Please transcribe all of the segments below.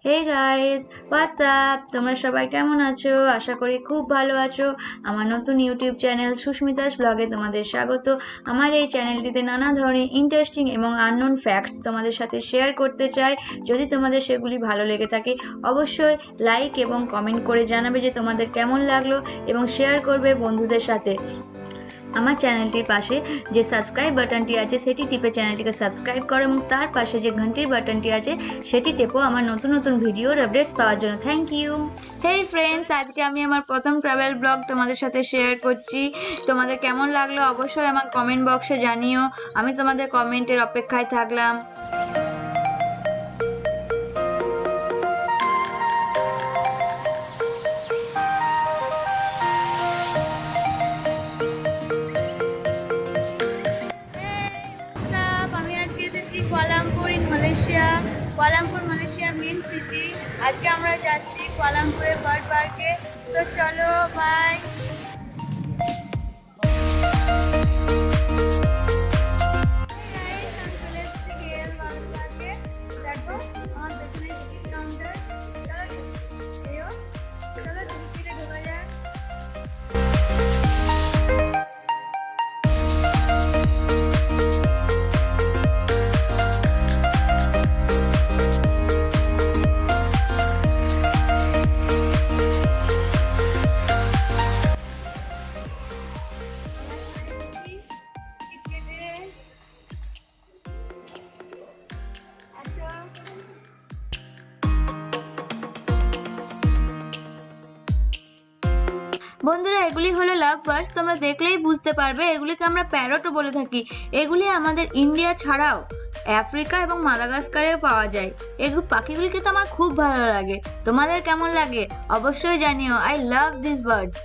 Hey guys, WhatsApp, তোমরা সবাই কেমন আছো? আশা করি খুব ভালো আছো। আমার নতুন ইউটিউব চ্যানেল সুস্মিতাস ব্লগে তোমাদের স্বাগত। আমার এই চ্যানেলটিতে নানা ধরনের ইন্টারেস্টিং এবং আননোন ফ্যাক্টস তোমাদের সাথে শেয়ার করতে চাই। যদি তোমাদের সেগুলি ভালো লেগে থাকে অবশ্যই লাইক এবং কমেন্ট করে জানাবে যে তোমাদের কেমন লাগলো এবং শেয়ার করবে বন্ধুদের সাথে। আমার চ্যানেলটির পাশে যে সাবস্ক্রাইব বাটনটি আছে সেটি টিপে চ্যানেলটিকে সাবস্ক্রাইব করো এবং তার পাশে যে ঘন্টির বাটনটি আছে সেটি টেপো আমার নতুন নতুন ভিডিওর আপডেটস পাওয়ার জন্য। Thank you. হেই ফ্রেন্ডস, আজকে আমি আমার প্রথম ট্রাভেল ব্লগ তোমাদের সাথে শেয়ার করছি। তোমাদের কেমন লাগলো অবশ্যই আমার কমেন্ট বক্সে জানিও। আমি তোমাদের কমেন্টের অপেক্ষায় থাকলাম। Kuala Lumpur in Malaysia. কুয়ালালামপুর মালয়েশিয়ার মেন সিটি। আজকে আমরা যাচ্ছি কুয়ালালামপুরের বার্ড পার্কে। তো চলো, বাই। দেখো আমার পেছনে টিকিট কাউন্টার। চলো চলো টিকিটে ঢোকা যাক। বন্ধুরা, এগুলি হলো লাভ বার্ডস। তোমরা দেখলেই বুঝতে পারবে এগুলিকে আমরা প্যারটও বলে থাকি। এগুলি আমাদের ইন্ডিয়া ছাড়াও আফ্রিকা এবং মাদাগাস্কারেও পাওয়া যায়। এগুলো পাখিগুলিকে তো আমার খুব ভালো লাগে। তোমাদের কেমন লাগে অবশ্যই জানিও। I love this birds.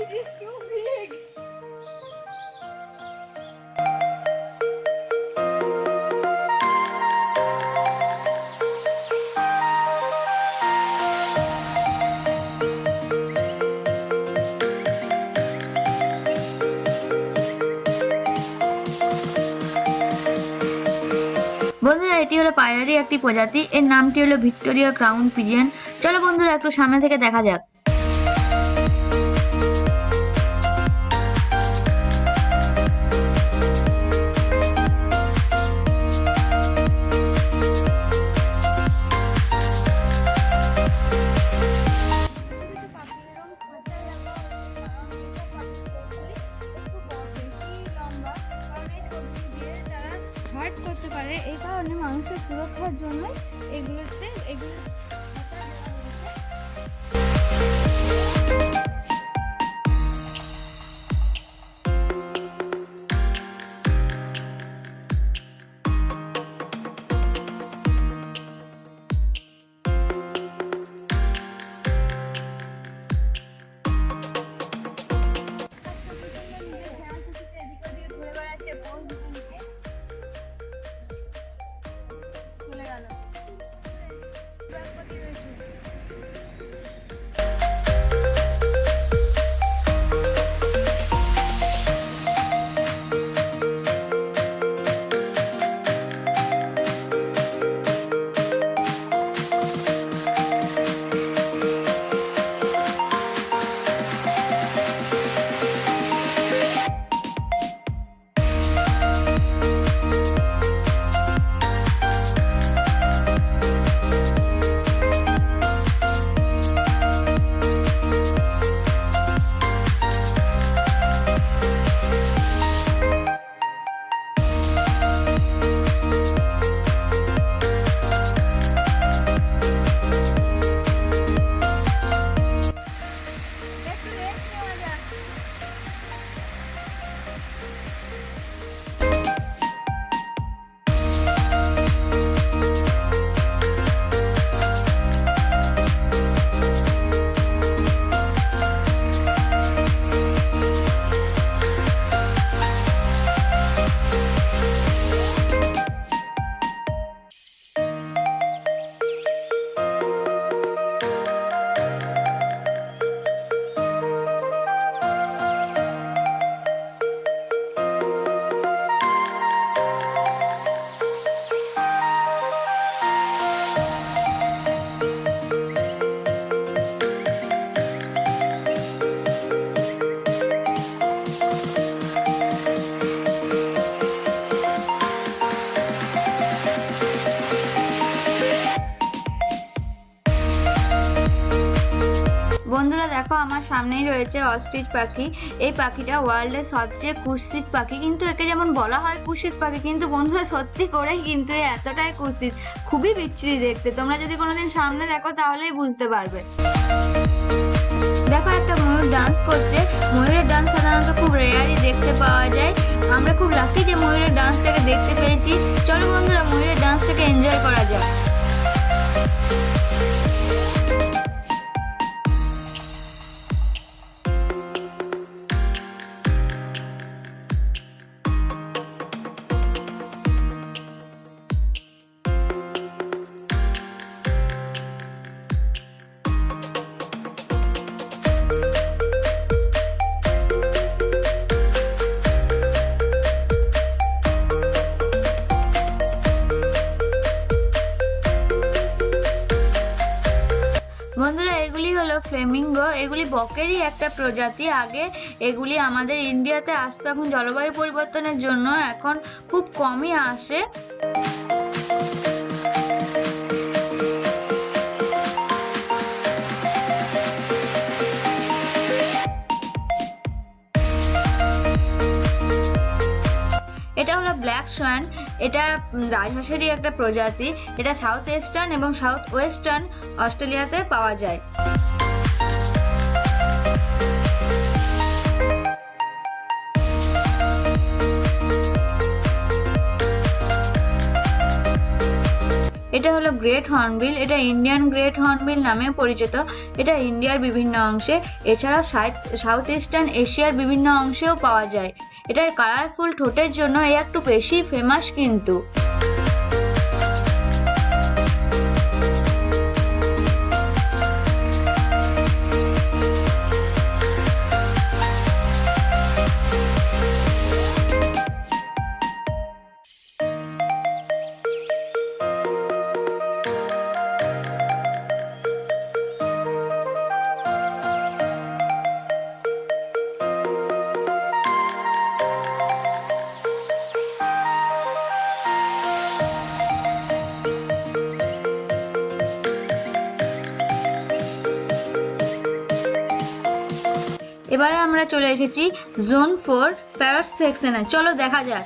It is too big. বন্ধুরা, এটি হলো পায়রারই একটি প্রজাতি। এর নামটি হলো ভিক্টোরিয়া ক্রাউন পিজিয়ন। চলো বন্ধুরা, একটু সামনে থেকে দেখা যাক। করতে পারে, এই কারণে মানুষের সুরক্ষার জন্য এগুলোতে চলে গেল। দেখো আমার সামনেই রয়েছে অস্ট্রিচ পাখি। এই পাখিটা ওয়ার্ল্ডের সবচেয়ে কুৎসিত পাখি, কিন্তু একে যেমন বলা হয় কুৎসিত পাখি, কিন্তু বন্ধুরা সত্যি করেই কিন্তু এতটাই কুৎসিত, খুবই বিচ্ছিরি দেখতে। তোমরা যদি কোনোদিন সামনে দেখো তাহলেই বুঝতে পারবে। দেখো একটা ময়ূর ডান্স করছে। ময়ূরের ডান্স সাধারণত খুব রেয়ারই দেখতে পাওয়া যায়। আমরা খুব লাকি যে ময়ূরের ডান্সটাকে দেখতে পেয়েছি। চলো বন্ধুরা ময়ূরের ডান্সটাকে এনজয় করা যাক। বন্ধুরা এগুলি হলো ফ্লেমিঙ্গো। এগুলি বকেরই একটা প্রজাতি। আগে এগুলি আমাদের ইন্ডিয়াতে আসতো, এখন জলবায়ু পরিবর্তনের জন্য এখন খুব কমই আসে। এটা হলো ব্ল্যাক সোয়ান। এটা রাজহাঁসেরই একটা প্রজাতি। এটা সাউথ ইস্টার্ন এবং সাউথ ওয়েস্টার্ন অস্ট্রেলিয়াতে পাওয়া যায়। এটা হলো গ্রেট হর্নবিল। এটা ইন্ডিয়ান গ্রেট হর্নবিল নামে পরিচিত। এটা ইন্ডিয়ার বিভিন্ন অংশে, এছাড়াও সাউথ ইস্টার্ন এশিয়ার বিভিন্ন অংশেও পাওয়া যায়। এটার কালারফুল ঠোঁটের জন্য এ একটু বেশি ফেমাস কিন্তু। এবারে আমরা চলে এসেছি জোন 4 প্যারট সেকশনে। চলো দেখা যাক।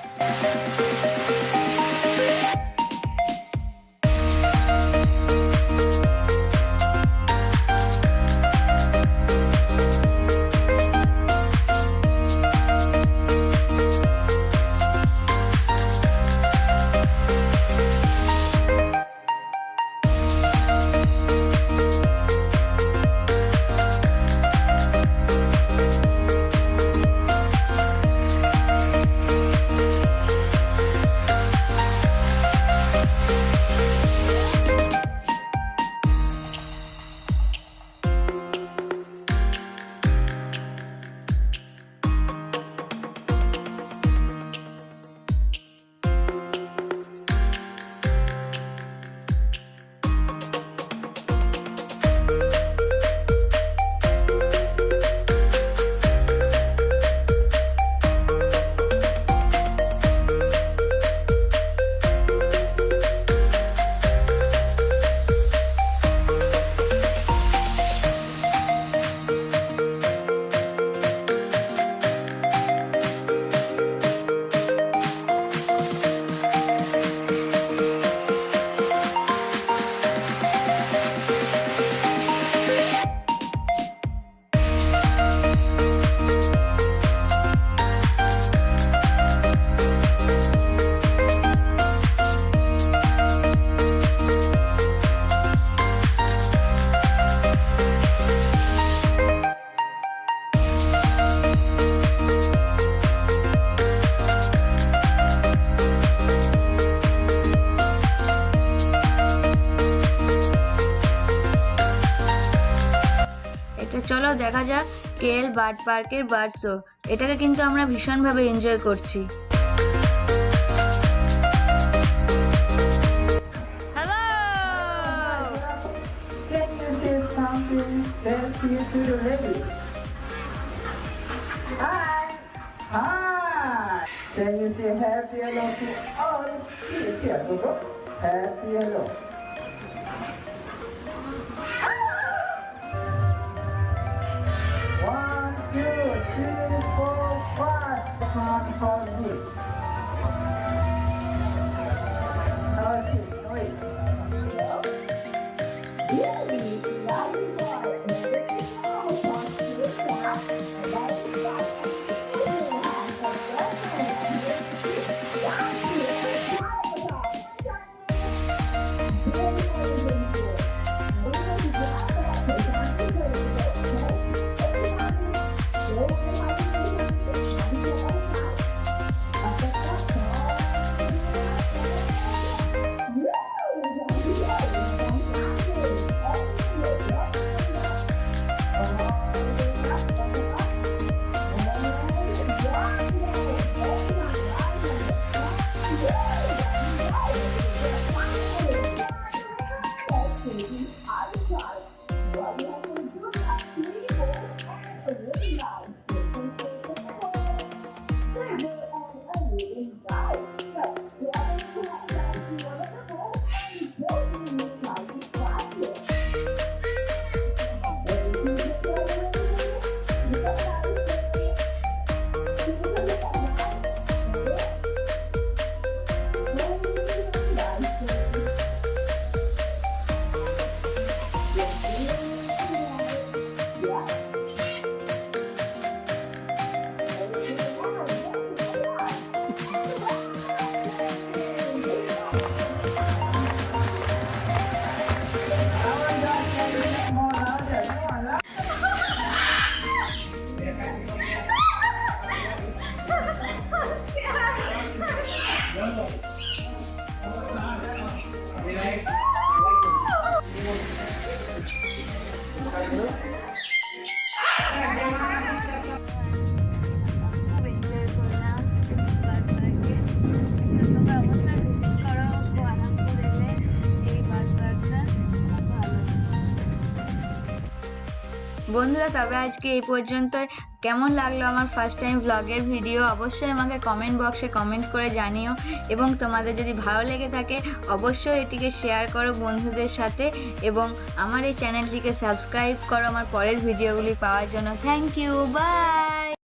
চলো দেখা যাক কেএল বার্ড পার্কের বার্ড শো। এটাকে কিন্তু আমরা ভীষণভাবে এনজয় করছি। Can you say happy hello to all kids here? Go. Happy hello. খুব এনজয় করলাম বার্ড পার্কে। তোমরা অবশ্যই ভিজিট করো কুয়ালালামপুর এলে এই বার্ড পার্কটা ভালো। বন্ধুরা, তবে আজকে এই পর্যন্তই। কেমন লাগলো আমার ফার্স্ট টাইম ব্লগের ভিডিও অবশ্যই আমাকে কমেন্ট বক্সে কমেন্ট করে জানিও, এবং তোমাদের যদি ভালো লেগে থাকে অবশ্যই এটিকে শেয়ার করো বন্ধুদের সাথে, এবং আমার এই চ্যানেলটিকে সাবস্ক্রাইব করো আমার পরের ভিডিওগুলি পাওয়ার জন্য। Thank you, by.